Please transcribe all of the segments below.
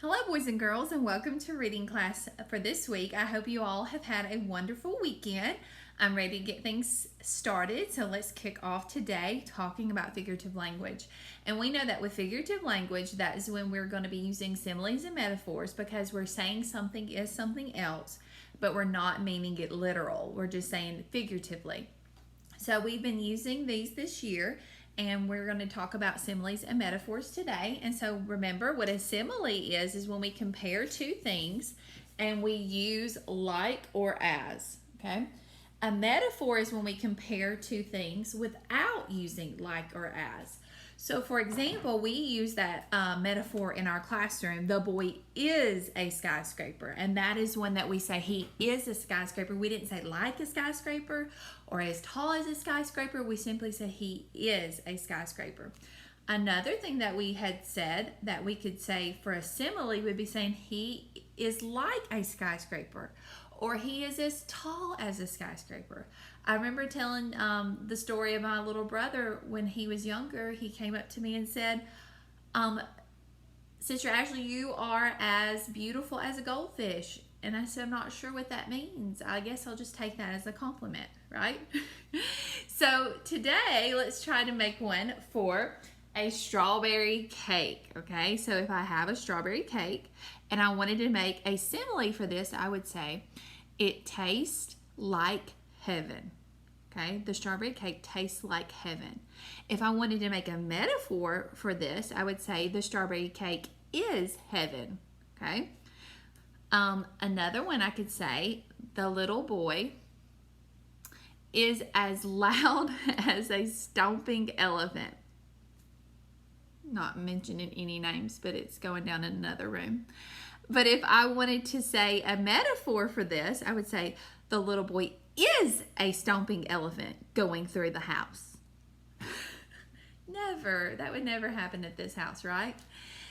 Hello, boys and girls, and welcome to reading class for this week. I hope you all have had a wonderful weekend. I'm ready to get things started, so let's kick off today talking about figurative language. And we know that with figurative language, that is when we're going to be using similes and metaphors because we're saying something is something else, but we're not meaning it literal. We're just saying figuratively. So we've been using these this year, and we're going to talk about similes and metaphors today. And so remember, what a simile is when we compare two things and we use like or as, okay? A metaphor is when we compare two things without using like or as. So for example, we use that metaphor in our classroom. The boy is a skyscraper, and that is one that we say he is a skyscraper. We didn't say like a skyscraper or as tall as a skyscraper. We simply say he is a skyscraper. Another thing that we had said that we could say for a simile would be saying he is like a skyscraper, or he is as tall as a skyscraper. I remember telling the story of my little brother when he was younger. He came up to me and said, Sister Ashley, you are as beautiful as a goldfish. And I said, I'm not sure what that means. I guess I'll just take that as a compliment, right? So today, let's try to make one for a strawberry cake, okay? So if I have a strawberry cake and I wanted to make a simile for this, I would say, it tastes like heaven, okay? The strawberry cake tastes like heaven. If I wanted to make a metaphor for this, I would say the strawberry cake is heaven, okay? Another one I could say, the little boy is as loud as a stomping elephant. Not mentioning any names, but it's going down in another room. But if I wanted to say a metaphor for this, I would say the little boy is a stomping elephant going through the house. Never. That would never happen at this house, right?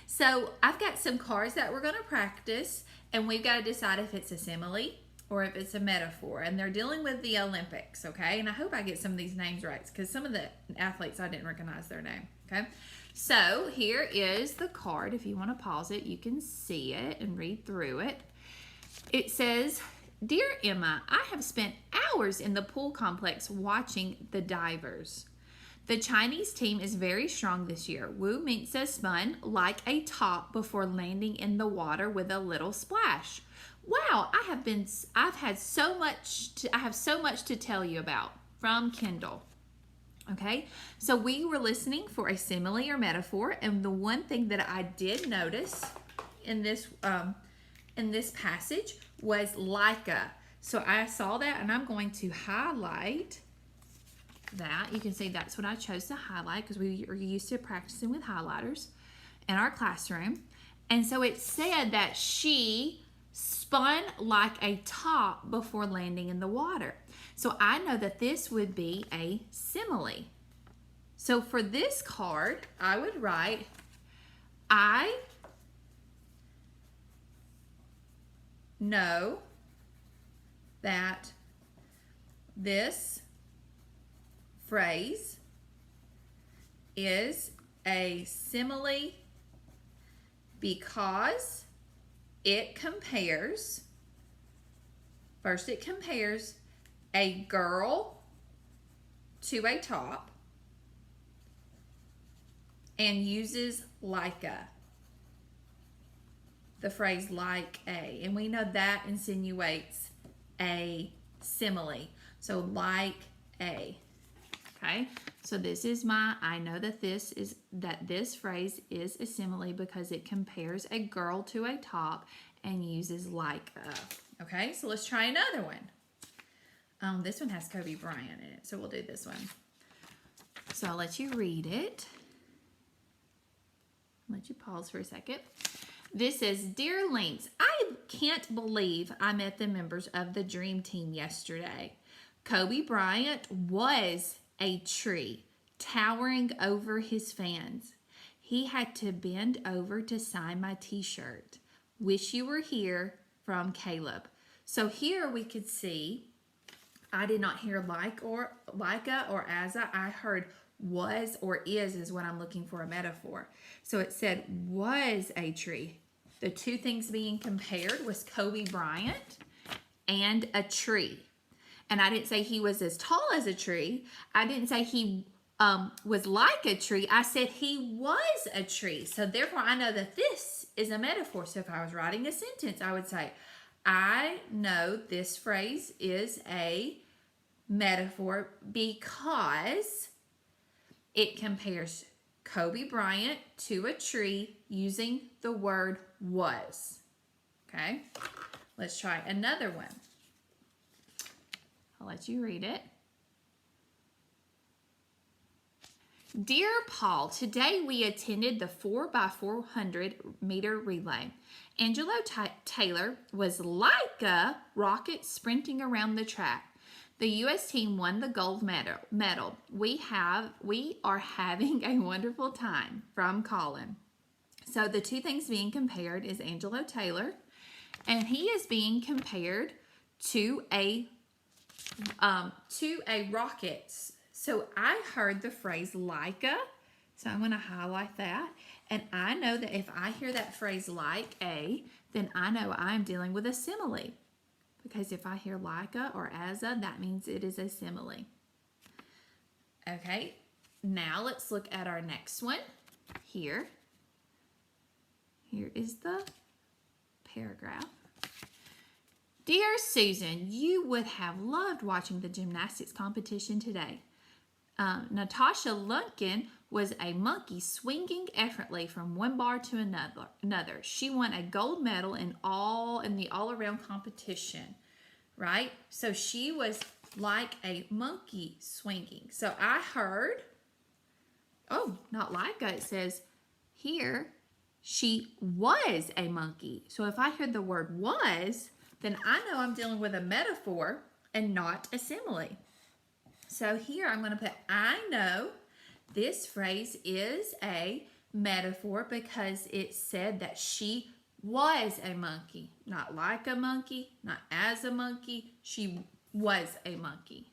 So I've got some cards that we're going to practice, and we've got to decide if it's a simile or if it's a metaphor. And they're dealing with the Olympics, okay? And I hope I get some of these names right because some of the athletes, I didn't recognize their name, okay? So here is the card. If you want to pause it, you can see it and read through it. It says, Dear Emma, I have spent hours in the pool complex watching the divers. The Chinese team is very strong this year. Wu Mingzi spun like a top before landing in the water with a little splash. Wow, I have so much to tell you about. From Kindle. Okay, so we were listening for a simile or metaphor, and the one thing that I did notice in this passage was like a. So I saw that, and I'm going to highlight that. You can see that's what I chose to highlight because we are used to practicing with highlighters in our classroom. And so it said that she spun like a top before landing in the water. So I know that this would be a simile. So for this card, I would write, I know that this phrase is a simile because it compares, first it compares a girl to a top and uses like a, the phrase like a, and we know that insinuates a simile. So like a. Okay, so this is I know that this phrase is a simile because it compares a girl to a top and uses like a. Okay, so let's try another one. This one has Kobe Bryant in it, so we'll do this one. So I'll let you read it. I'll let you pause for a second. This says, Dear Lynx, I can't believe I met the members of the Dream Team yesterday. Kobe Bryant was a tree towering over his fans. He had to bend over to sign my t-shirt. Wish you were here, from Caleb. So here we could see, I did not hear like a or as a. I heard was or is what I'm looking for a metaphor. So it said was a tree. The two things being compared was Kobe Bryant and a tree. And I didn't say he was as tall as a tree. I didn't say he was like a tree. I said he was a tree. So therefore, I know that this is a metaphor. So if I was writing a sentence, I would say, I know this phrase is a metaphor because it compares Kobe Bryant to a tree using the word was. Okay, let's try another one. I'll let you read it. Dear Paul, today we attended the 4x400 meter relay. Angelo Taylor was like a rocket sprinting around the track. The U.S. team won the gold medal. We are having a wonderful time. From Colin. So the two things being compared is Angelo Taylor, and he is being compared to a rocket. So I heard the phrase Leica, so I'm going to highlight that. And I know that if I hear that phrase like a, then I know I'm dealing with a simile. Because if I hear Leica or as a, that means it is a simile. Okay, now let's look at our next one here. Here is the paragraph. Dear Susan, you would have loved watching the gymnastics competition today. Natasha Lunkin was a monkey swinging effortlessly from one bar to another. She won a gold medal in the all-around competition, right? So she was like a monkey swinging. So I heard, oh, not like it says here, she was a monkey. So if I heard the word was, then I know I'm dealing with a metaphor and not a simile. So here I'm going to put, I know this phrase is a metaphor because it said that she was a monkey. Not like a monkey, not as a monkey. She was a monkey.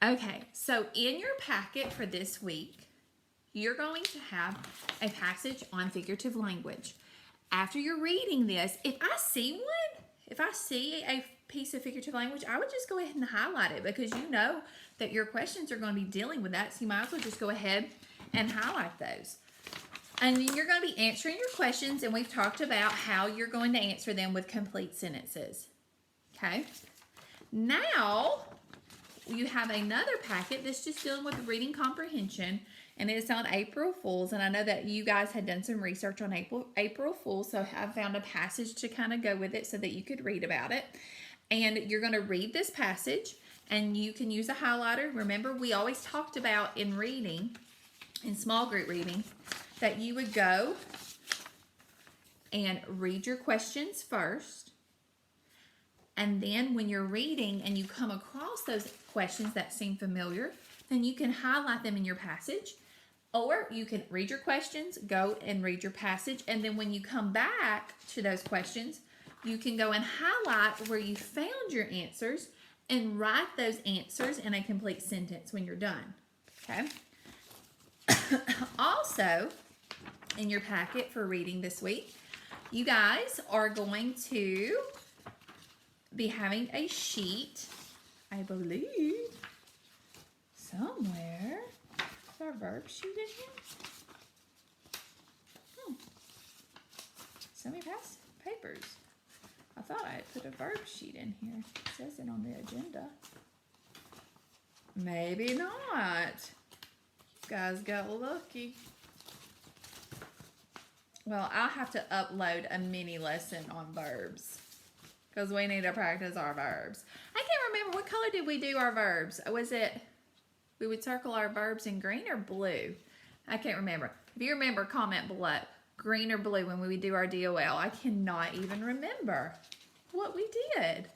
Okay, so in your packet for this week, you're going to have a passage on figurative language. After you're reading this, if I see a piece of figurative language, I would just go ahead and highlight it because you know that your questions are going to be dealing with that. So you might as well just go ahead and highlight those. And then you're going to be answering your questions, and we've talked about how you're going to answer them with complete sentences. Okay. Now you have another packet that's just dealing with reading comprehension, and it's on April Fools. And I know that you guys had done some research on April Fools, so I found a passage to kind of go with it so that you could read about it. And you're going to read this passage, and you can use a highlighter. Remember, we always talked about in reading, in small group reading, that you would go and read your questions first. And then when you're reading and you come across those questions that seem familiar, then you can highlight them in your passage. Or you can read your questions, go and read your passage, and then when you come back to those questions, you can go and highlight where you found your answers and write those answers in a complete sentence when you're done. Okay? Also, in your packet for reading this week, you guys are going to be having a sheet, I believe, somewhere. Is our verb sheet in here? So many past papers. I thought I had put a verb sheet in here. It says it on the agenda. Maybe not. You guys got lucky. Well, I'll have to upload a mini lesson on verbs because we need to practice our verbs. I can't remember, what color did we do our verbs? Was it, we would circle our verbs in green or blue? I can't remember. If you remember, comment below. Green or blue when we would do our DOL. I cannot even remember what we did.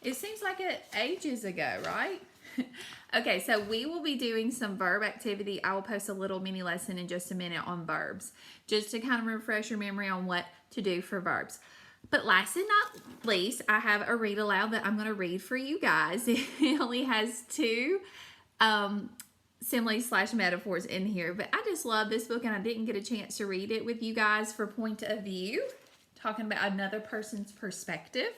It seems like it ages ago, right? Okay, so we will be doing some verb activity. I will post a little mini lesson in just a minute on verbs, just to kind of refresh your memory on what to do for verbs. But last and not least, I have a read aloud that I'm going to read for you guys. It only has two similes/metaphors in here, but I just love this book and I didn't get a chance to read it with you guys for point of view, talking about another person's perspective,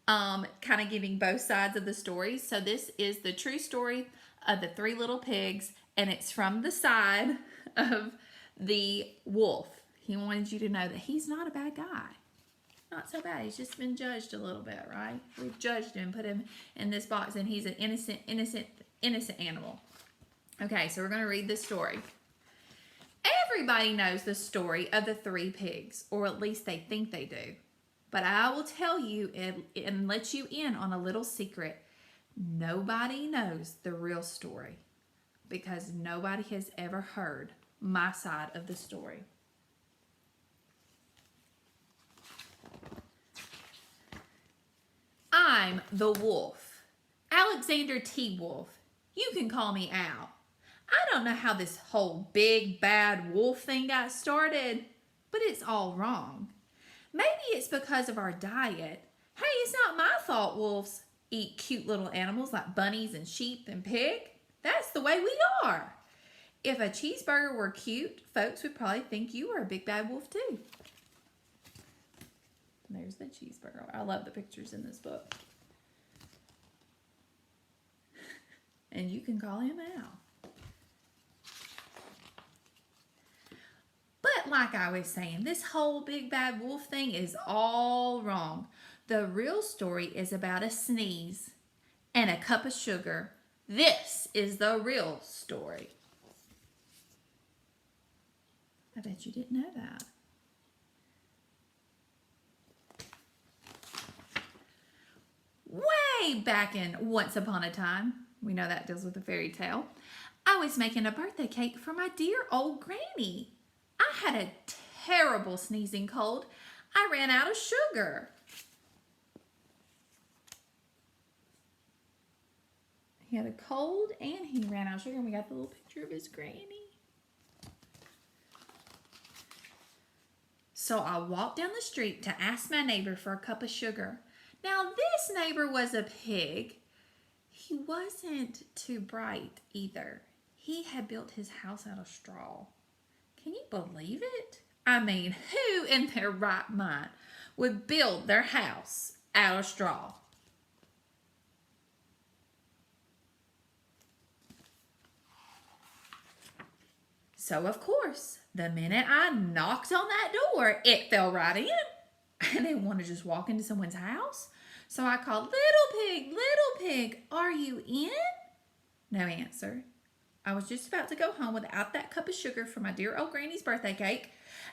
kind of giving both sides of the story. So this is the true story of the three little pigs, and it's from the side of the wolf. He wanted you to know that he's not a bad guy. Not so bad. He's just been judged a little bit, right? We've judged him, put him in this box, and he's an innocent animal. Okay, so we're going to read this story. Everybody knows the story of the three pigs, or at least they think they do. But I will tell you and let you in on a little secret. Nobody knows the real story because nobody has ever heard my side of the story. I'm the wolf, Alexander T. Wolf. You can call me Al. I don't know how this whole big bad wolf thing got started, but it's all wrong. Maybe it's because of our diet. Hey, it's not my fault wolves eat cute little animals like bunnies and sheep and pig. That's the way we are. If a cheeseburger were cute, folks would probably think you were a big bad wolf too. There's the cheeseburger. I love the pictures in this book. And you can call him Al. But like I was saying, this whole big bad wolf thing is all wrong. The real story is about a sneeze and a cup of sugar. This is the real story. I bet you didn't know that. Way back in Once Upon a Time, we know that deals with a fairy tale, I was making a birthday cake for my dear old granny. I had a terrible sneezing cold. I ran out of sugar. He had a cold and he ran out of sugar, and we got the little picture of his granny. So I walked down the street to ask my neighbor for a cup of sugar. Now, this neighbor was a pig. He wasn't too bright either. He had built his house out of straw. Can you believe it? I mean, who in their right mind would build their house out of straw? So, of course, the minute I knocked on that door, it fell right in. I didn't want to just walk into someone's house. So I called, little pig, are you in? No answer. I was just about to go home without that cup of sugar for my dear old granny's birthday cake.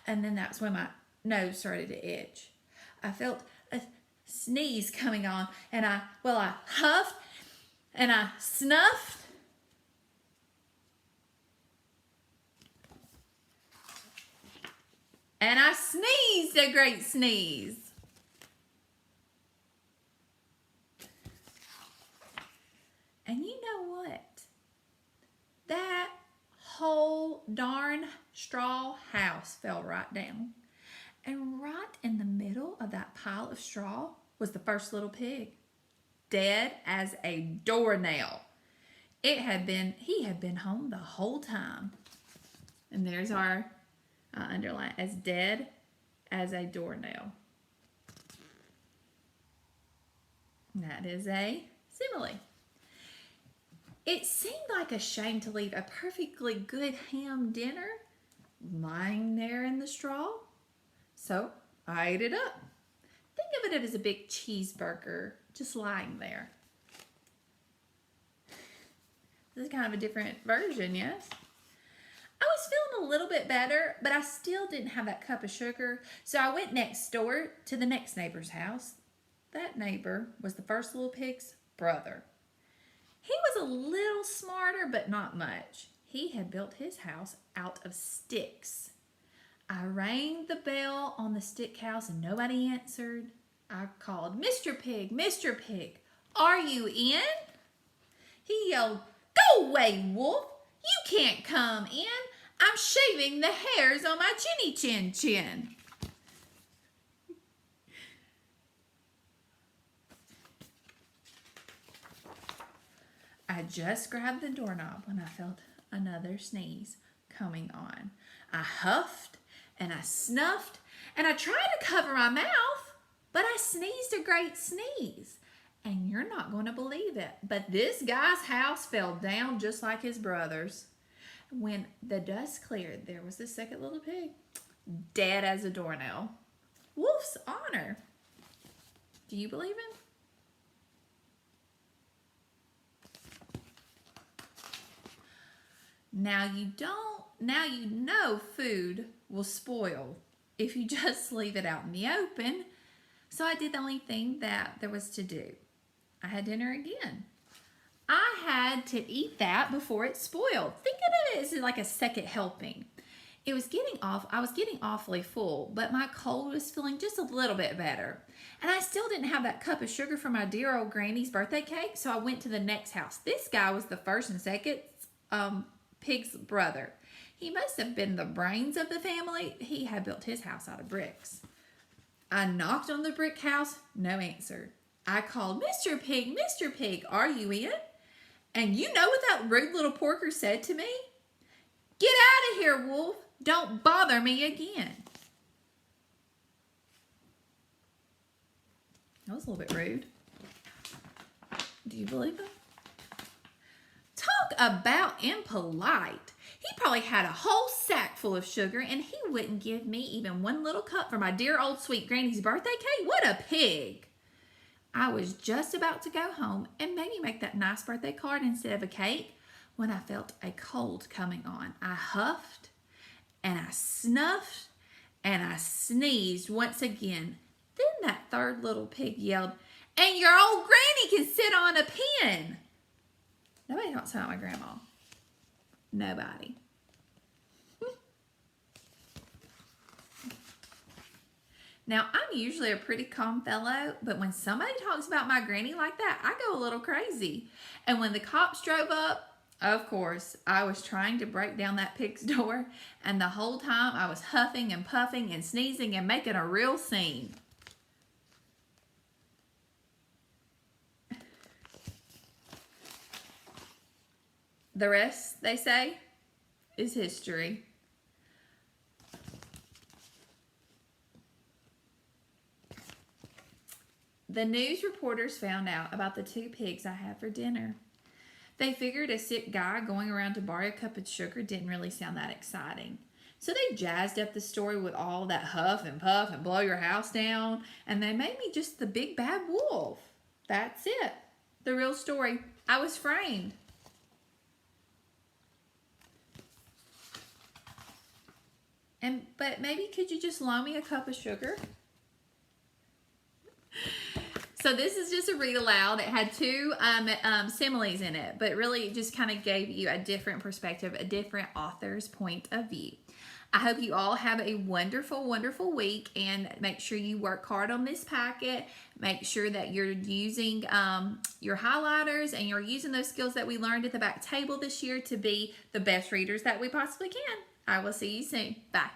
And then that's when my nose started to itch. I felt a sneeze coming on, and I huffed and I snuffed. And I sneezed a great sneeze. And you know what? That whole darn straw house fell right down. And right in the middle of that pile of straw was the first little pig, dead as a doornail. He had been home the whole time. And there's our underline, as dead as a doornail. That is a simile. It seemed like a shame to leave a perfectly good ham dinner lying there in the straw. So I ate it up. Think of it as a big cheeseburger just lying there. This is kind of a different version, yes? I was feeling a little bit better, but I still didn't have that cup of sugar. So I went next door to the next neighbor's house. That neighbor was the first little pig's brother. He was a little smarter, but not much. He had built his house out of sticks. I rang the bell on the stick house and nobody answered. I called, Mr. Pig, are you in? He yelled, go away, wolf. You can't come in. I'm shaving the hairs on my chinny chin chin. I just grabbed the doorknob when I felt another sneeze coming on. I huffed and I snuffed and I tried to cover my mouth, but I sneezed a great sneeze. And you're not going to believe it, but this guy's house fell down just like his brother's. When the dust cleared, there was the second little pig, dead as a doornail. Wolf's honor. Do you believe him? Now you know food will spoil if you just leave it out in the open. So I did the only thing that there was to do. I had dinner again. I had to eat that before it spoiled. Think of it as like a second helping. I was getting awfully full, but my cold was feeling just a little bit better. And I still didn't have that cup of sugar for my dear old granny's birthday cake, so I went to the next house. This guy was the first and second pig's brother. He must have been the brains of the family. He had built his house out of bricks. I knocked on the brick house, no answer. I called, Mr. Pig, are you in? And you know what that rude little porker said to me? Get out of here, Wolf. Don't bother me again. That was a little bit rude. Do you believe him? Talk about impolite. He probably had a whole sack full of sugar and he wouldn't give me even one little cup for my dear old sweet granny's birthday cake. What a pig. I was just about to go home and maybe make that nice birthday card instead of a cake when I felt a cold coming on. I huffed and I snuffed and I sneezed once again. Then that third little pig yelled, and your old granny can sit on a pin. Nobody talks about my grandma. Nobody. Now, I'm usually a pretty calm fellow, but when somebody talks about my granny like that, I go a little crazy. And when the cops drove up, of course, I was trying to break down that pig's door, and the whole time I was huffing and puffing and sneezing and making a real scene. The rest, they say, is history. The news reporters found out about the 2 pigs I had for dinner. They figured a sick guy going around to borrow a cup of sugar didn't really sound that exciting. So they jazzed up the story with all that huff and puff and blow your house down, and they made me just the big bad wolf. That's it. The real story. I was framed. But maybe could you just loan me a cup of sugar? So this is just a read aloud. It had 2 similes in it, but really it just kind of gave you a different perspective, a different author's point of view. I hope you all have a wonderful, wonderful week, and make sure you work hard on this packet. Make sure that you're using your highlighters and you're using those skills that we learned at the back table this year to be the best readers that we possibly can. I will see you soon. Bye.